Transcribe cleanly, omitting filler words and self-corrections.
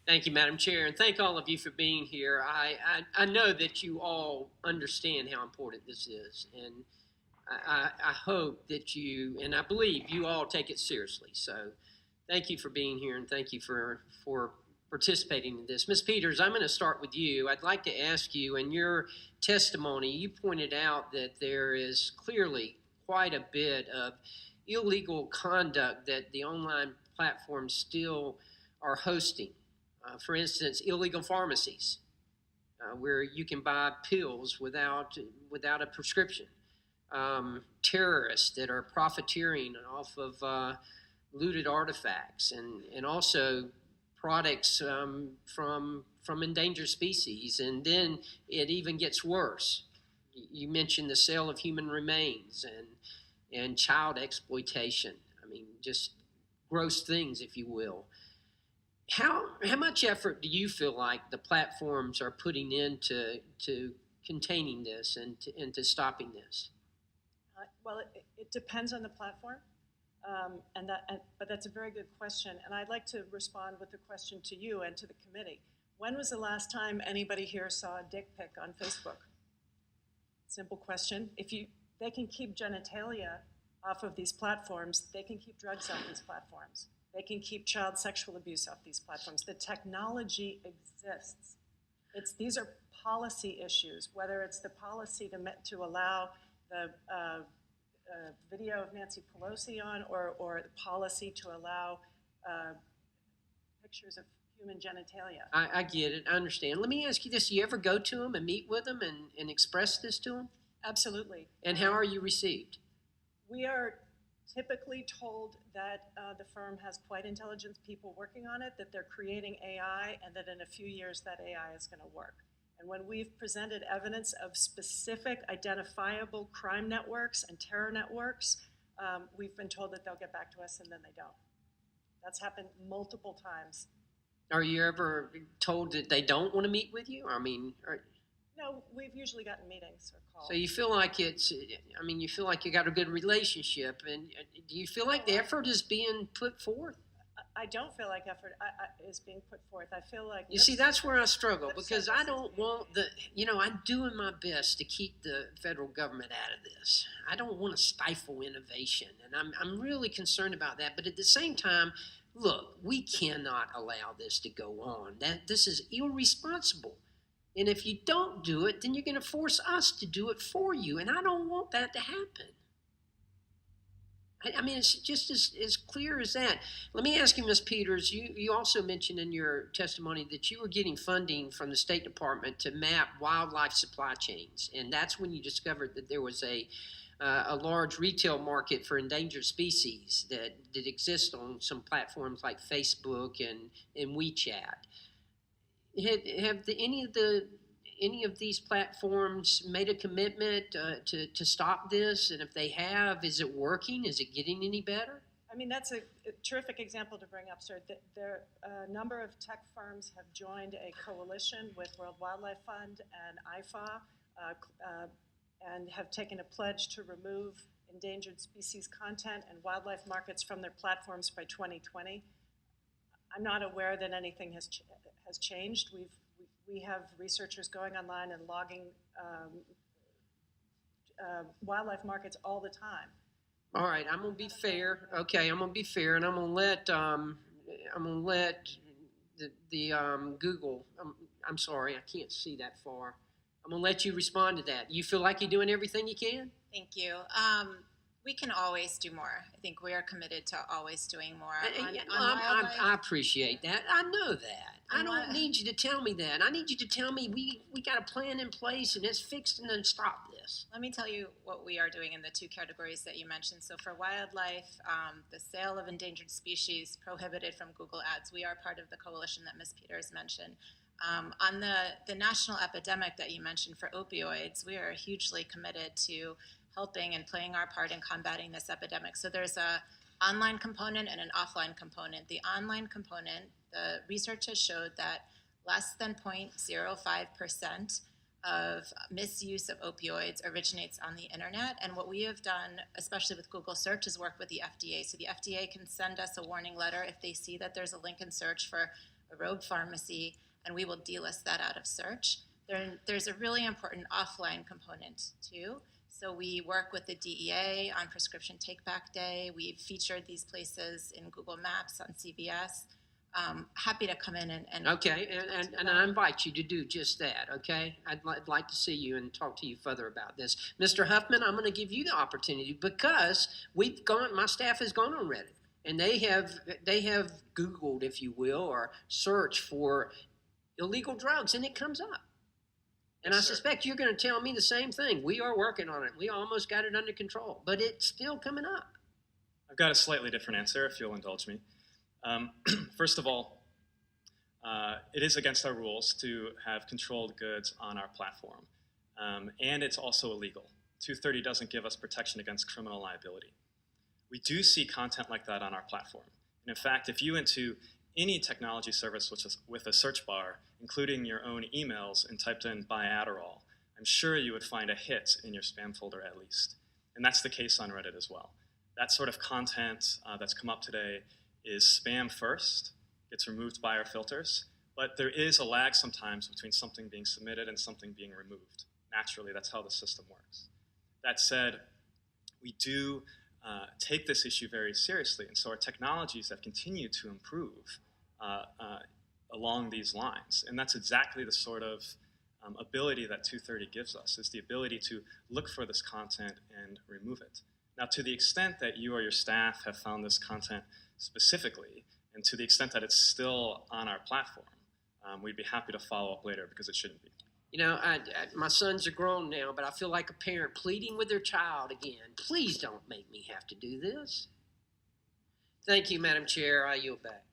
Thank you, Madam Chair, and thank all of you for being here. I know that you all understand how important this is, and I hope that you, and I believe you all take it seriously. So thank you for being here, and thank you for participating in this. Ms. Peters, I'm going to start with you. I'd like to ask you, in your testimony, you pointed out that there is clearly quite a bit of illegal conduct that the online platforms still are hosting. For instance, illegal pharmacies, where you can buy pills without a prescription. Terrorists that are profiteering off of looted artifacts, and also products from endangered species. And then it even gets worse. You mentioned the sale of human remains and child exploitation. I mean, just gross things, if you will. How much effort do you feel like the platforms are putting into containing this and to stopping this? Well, it depends on the platform, but that's a very good question. And I'd like to respond with a question to you and to the committee. When was the last time anybody here saw a dick pic on Facebook? Simple question. They can keep genitalia off of these platforms, they can keep drugs off these platforms. They can keep child sexual abuse off these platforms. The technology exists. These are policy issues, whether it's the policy to allow the video of Nancy Pelosi on, or the policy to allow pictures of human genitalia. I get it. I understand. Let me ask you this. Do you ever go to them and meet with them and express this to them? Absolutely. And how are you received? We are typically told that the firm has quite intelligent people working on it, that they're creating AI, and that in a few years that AI is going to work. And when we've presented evidence of specific identifiable crime networks and terror networks, we've been told that they'll get back to us, and then they don't. That's happened multiple times. Are you ever told that they don't want to meet with you? No, we've usually gotten meetings or calls. So you feel like you feel like you got a good relationship, and do you feel like the effort is being put forth? I don't feel like effort is being put forth. I feel like... You see, that's where I struggle, because I don't want I'm doing my best to keep the federal government out of this. I don't want to stifle innovation, and I'm really concerned about that. But at the same time, look, we cannot allow this to go on. This is irresponsible. And if you don't do it, then you're going to force us to do it for you, and I don't want that to happen. I mean, it's just as clear as that. Let me ask you, Ms. Peters, you also mentioned in your testimony that you were getting funding from the State Department to map wildlife supply chains, and that's when you discovered that there was a large retail market for endangered species that exists on some platforms like Facebook and WeChat. Have any of these platforms made a commitment to stop this? And if they have, is it working? Is it getting any better? I mean, that's a terrific example to bring up, sir. A number of tech firms have joined a coalition with World Wildlife Fund and IFAW and have taken a pledge to remove endangered species content and wildlife markets from their platforms by 2020. I'm not aware that anything has changed. We have researchers going online and logging wildlife markets all the time. All right, I'm gonna be fair. Okay, I'm gonna be fair, and I'm gonna let the Google. I'm sorry, I can't see that far. I'm gonna let you respond to that. You feel like you're doing everything you can? Thank you. We can always do more. I think we are committed to always doing more. I appreciate that. I know that. I don't need you to tell me that. I need you to tell me we got a plan in place and it's fixed and then stop this. Let me tell you what we are doing in the two categories that you mentioned. So for wildlife, the sale of endangered species prohibited from Google Ads. We are part of the coalition that Ms. Peters mentioned. On the national epidemic that you mentioned for opioids, we are hugely committed to helping and playing our part in combating this epidemic. So there's a online component and an offline component. The online component, the research has showed that less than 0.05% of misuse of opioids originates on the internet. And what we have done, especially with Google Search, is work with the FDA. So the FDA can send us a warning letter if they see that there's a link in search for a rogue pharmacy, and we will delist that out of search. There's a really important offline component too. So we work with the DEA on Prescription Take Back Day. We've featured these places in Google Maps, on CVS. Happy to come in and Okay, and I invite you to do just that, okay? I'd like to see you and talk to you further about this. Mr. Huffman, I'm going to give you the opportunity because my staff has gone on Reddit, and they have Googled, if you will, or searched for illegal drugs, and it comes up. And Yes, I sir. suspect you're going to tell me the same thing. We are working on it. We almost got it under control, but it's still coming up. I've got a slightly different answer, if you'll indulge me. First of all, it is against our rules to have controlled goods on our platform, and it's also illegal. 230 doesn't give us protection against criminal liability. We do see content like that on our platform. And in fact, if you went to any technology service with a search bar, including your own emails, and typed in "buy Adderall," I'm sure you would find a hit in your spam folder at least. And that's the case on Reddit as well. That sort of content that's come up today is spam first, gets removed by our filters, but there is a lag sometimes between something being submitted and something being removed. Naturally, that's how the system works. That said, we do take this issue very seriously, and so our technologies have continued to improve along these lines, and that's exactly the sort of ability that 230 gives us, is the ability to look for this content and remove it. Now, to the extent that you or your staff have found this content specifically, and to the extent that it's still on our platform, we'd be happy to follow up later because it shouldn't be. You know, my sons are grown now, but I feel like a parent pleading with their child again. Please don't make me have to do this. Thank you, Madam Chair. I yield back.